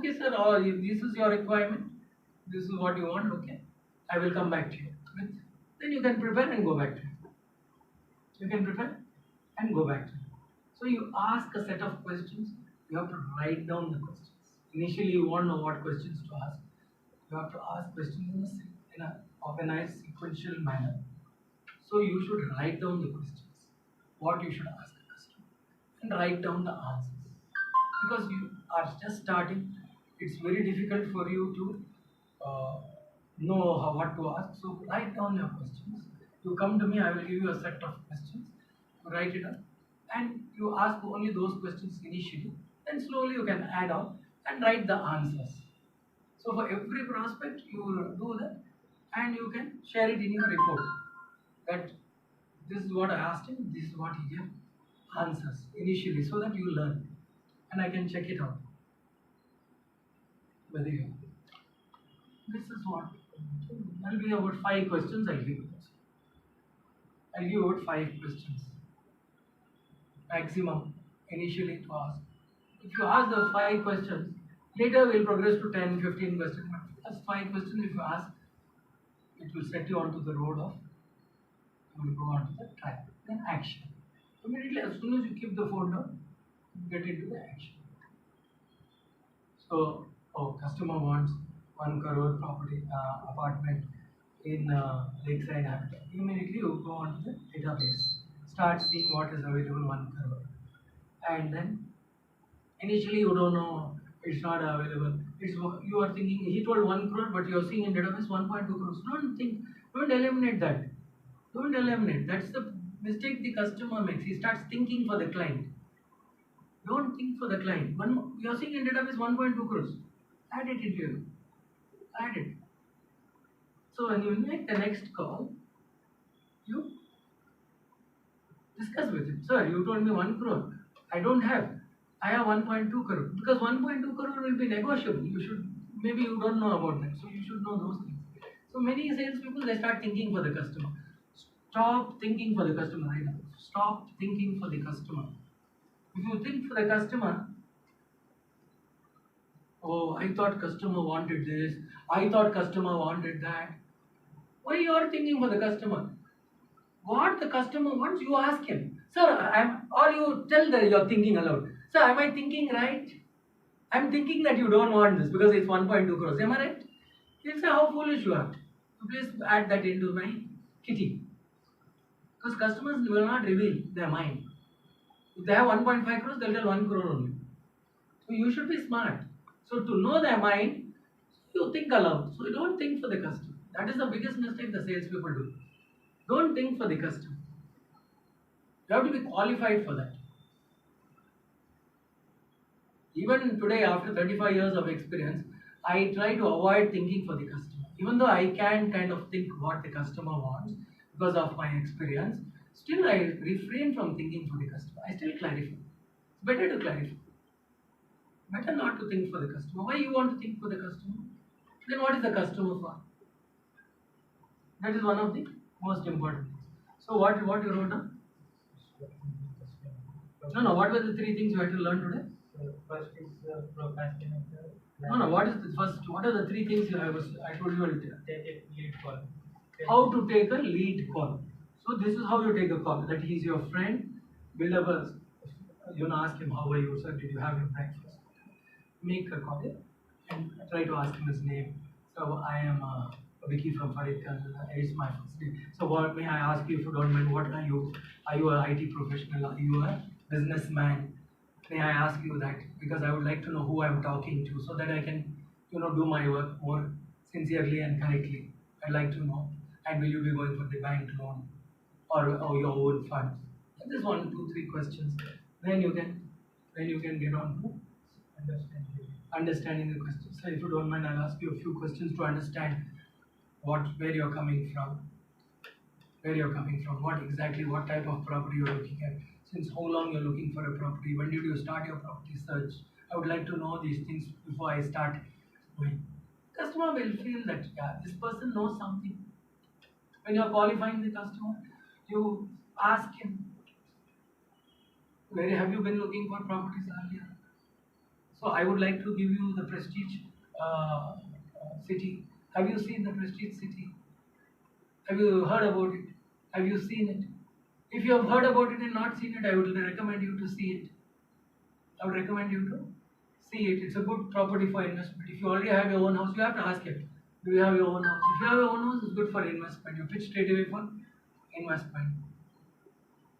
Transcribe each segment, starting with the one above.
Okay, sir, or if this is your requirement, this is what you want, okay, I will come back to you. Then you can prepare and go back to it. You can prepare and go back to it. So you ask a set of questions, you have to write down the questions. Initially, you won't know what questions to ask. You have to ask questions in a organized, sequential manner. So you should write down the questions, what you should ask a customer, and write down the answers. Because you are just starting, it's very difficult for you to know what to ask. So write down your questions. You come to me, I will give you a set of questions. You write it up, and you ask only those questions initially. Then slowly you can add on and write the answers. So for every prospect, you will do that, and you can share it in your report. That this is what I asked him, this is what he gave answers initially, so that you learn, and I can check it out whether you. This is what I'll be about 5 questions. I'll give you. I'll give you about 5 questions maximum initially to ask. If you ask those 5 questions, later we'll progress to 10, 15 questions. But just 5 questions, if you ask, it will set you onto the road of, you will go onto the track. Then action. Immediately, as soon as you keep the phone down, you get into the action. So, customer wants 1 crore property apartment in Lakeside Habitat. Immediately, you go onto the database, start seeing what is available 1 crore, and then initially you don't know, it's not available. It's you are thinking he told 1 crore, but you are seeing in database 1.2 crores. Don't eliminate that. Don't eliminate. That's the mistake the customer makes. He starts thinking for the client. Don't think for the client. You are seeing in database 1.2 crores. Add it into you. Add it. So when you make the next call, you discuss with him. Sir, you told me 1 crore. I don't have. I have 1.2 crore. Because 1.2 crore will be negotiable. You should, maybe you don't know about that. So you should know those things. So many salespeople, they start thinking for the customer. Stop thinking for the customer right now. Stop thinking for the customer. If you think for the customer, oh, I thought customer wanted this, I thought customer wanted that. Why you are thinking for the customer? What the customer wants, you ask him. Sir, or you tell that you're thinking aloud. Sir, am I thinking right? I'm thinking that you don't want this because it's 1.2 crores. Am I right? He'll say how foolish you are. So please add that into my kitty. Because customers will not reveal their mind. If they have 1.5 crores, they'll tell 1 crore only. So you should be smart. So to know their mind, you think aloud. So you don't think for the customer. That is the biggest mistake the salespeople do. Don't think for the customer. You have to be qualified for that. Even today, after 35 years of experience, I try to avoid thinking for the customer. Even though I can kind of think what the customer wants because of my experience, still I refrain from thinking for the customer. I still clarify. It's better to clarify. Better not to think for the customer. Why you want to think for the customer? Then what is the customer for? That is one of the most important things. So what you wrote down? No. What were the 3 things you had to learn today? First is procrastinator. No. What is the first? What are the 3 things I told you? Take a lead call. How to take a lead call. So this is how you take a call. That he is your friend. Build up a. Ask him how are you, sir? Did you have your breakfast? Make a call and try to ask him his name. So I am Vicky from Faridkal. It's my first day. So what may I ask you if you don't mind? What are you? Are you an IT professional? Are you a businessman? May I ask you that? Because I would like to know who I'm talking to, so that I can, do my work more sincerely and correctly. I'd like to know. And will you be going for the bank loan or your own funds? Just 1, 2, 3 questions. Then you can get on to understanding the questions. So if you don't mind, I'll ask you a few questions to understand where you're coming from. What type of property you're looking at. Since how long you're looking for a property, when did you start your property search? I would like to know these things before I start going. Customer will feel that this person knows something. When you're qualifying the customer, you ask him, where have you been looking for properties earlier? So I would like to give you the Prestige city. Have you seen the Prestige city? Have you heard about it? Have you seen it? If you have heard about it and not seen it, I would recommend you to see it. I would recommend you to see it. It's a good property for investment. If you already have your own house, you have to ask him, do you have your own house? If you have your own house, it's good for investment. You pitch straight away for investment.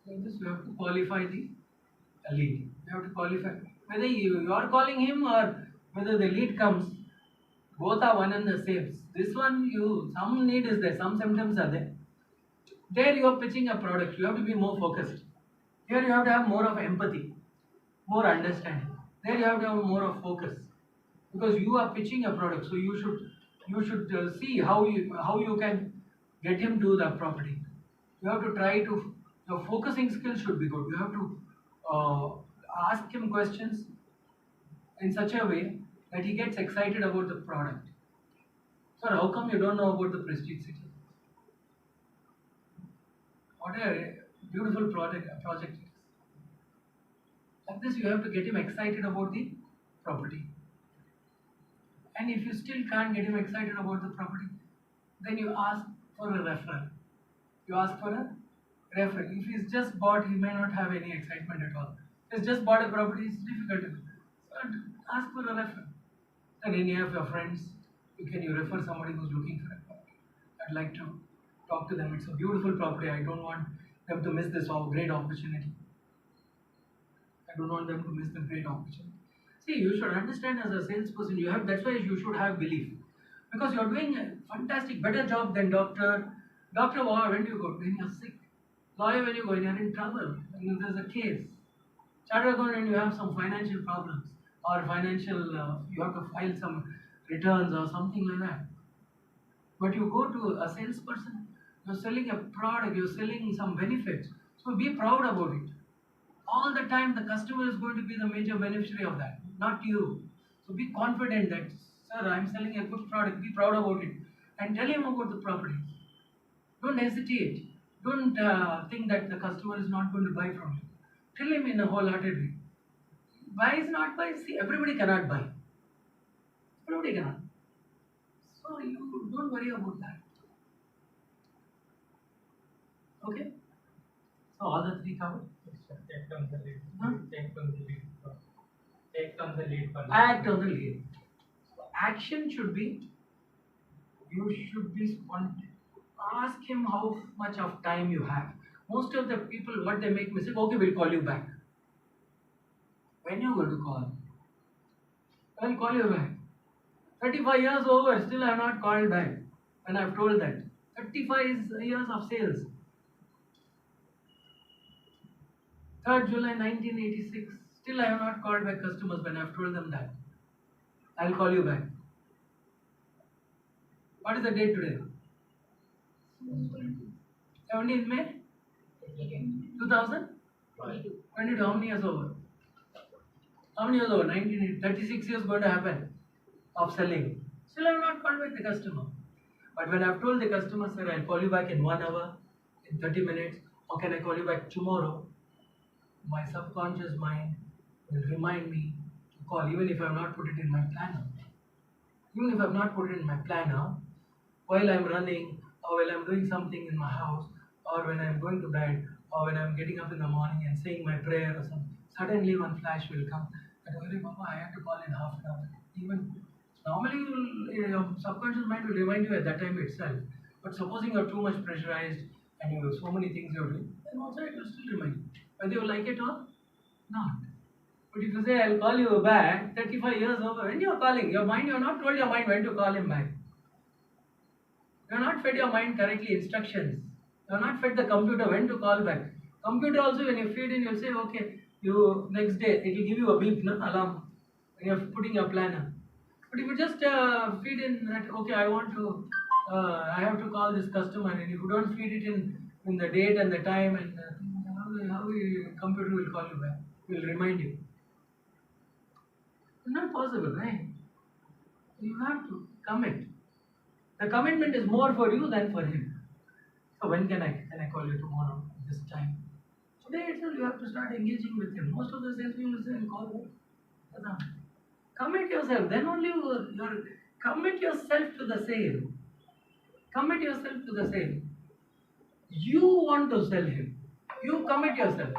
Like this, you have to qualify the lead. You have to qualify. Whether you are calling him or whether the lead comes, both are one and the same. This one, some need is there, some symptoms are there. There you are pitching a product. You have to be more focused. Here you have to have more of empathy, more understanding. There you have to have more of focus, because you are pitching a product. So you should see how you can get him to the property. You have to try to, your focusing skills should be good. You have to ask him questions in such a way that he gets excited about the product. Sir, how come you don't know about the Prestige City? What a beautiful project it is. Like this, you have to get him excited about the property. And if you still can't get him excited about the property, then you ask for a referral. You ask for a referral. If he's just bought, he may not have any excitement at all. If he's just bought a property, it's difficult. So ask for a referral. And any of your friends, you refer somebody who's looking for a property. I'd like to talk to them. It's a beautiful property. I don't want them to miss this great opportunity. I don't want them to miss the great opportunity. See, you should understand as a salesperson, that's why you should have belief. Because you're doing a fantastic, better job than doctor. Doctor, when do you go? When you're sick. Lawyer, when you go, when you're in trouble, when there's a case. Chartered accountant, when you have some financial problems, or you have to file some returns or something like that. But you go to a salesperson, you're selling a product, you're selling some benefits. So be proud about it. All the time, the customer is going to be the major beneficiary of that, not you. So be confident that, sir, I'm selling a good product. Be proud about it, and tell him about the property. Don't hesitate. Don't think that the customer is not going to buy from you. Tell him in a wholehearted way. Buy is not buy. See, everybody cannot buy. Everybody cannot. So you don't worry about that. Okay? So all the three covered. Take on the lead. Take on the lead. Take on the lead. Act on the lead. So action should be, you should be spontaneous. Ask him how much of time you have. Most of the people, what they make mistake, okay, we'll call you back. When you going to call? I'll call you back. 35 years over, still I have not called back. When I've told that. 35 years of sales. 3rd July 1986. Still I have not called back customers when I've told them that. I'll call you back. What is the date today? 17th May 2022. How many years over? How many years over? 36 years going to happen of selling. Still I have not called back the customer. But when I've told the customer, sir, I'll call you back in 1 hour, in 30 minutes, or can I call you back tomorrow? My subconscious mind will remind me to call, even if I have not put it in my planner. Even if I have not put it in my planner, while I'm running, or while I'm doing something in my house, or when I'm going to bed, or when I'm getting up in the morning and saying my prayer or something, suddenly one flash will come. That, oh, Papa, I have to call in half an hour. Even normally, your subconscious mind will remind you at that time itself. But supposing you're too much pressurized and you have so many things you're doing, then also it will still remind you, whether you like it or not. But if you say, I'll call you back, 35 years over, when you're calling, your mind, you're not told your mind when to call him back. You're not fed your mind correctly instructions. You're not fed the computer when to call back. Computer also, when you feed in, you'll say, okay, you next day, it will give you a beep, no, alarm, when you're putting your planner. But if you just feed in that, okay, I have to call this customer, and if you don't feed it in the date and the time, and how the computer will call you back, will remind you. It's not possible, right? You have to commit. The commitment is more for you than for him. So when can I call you tomorrow at this time? Today itself you have to start engaging with him. Most of the salespeople will say, call me. Commit yourself. Then only you commit yourself to the sale. Commit yourself to the sale. You want to sell him. You commit yourself.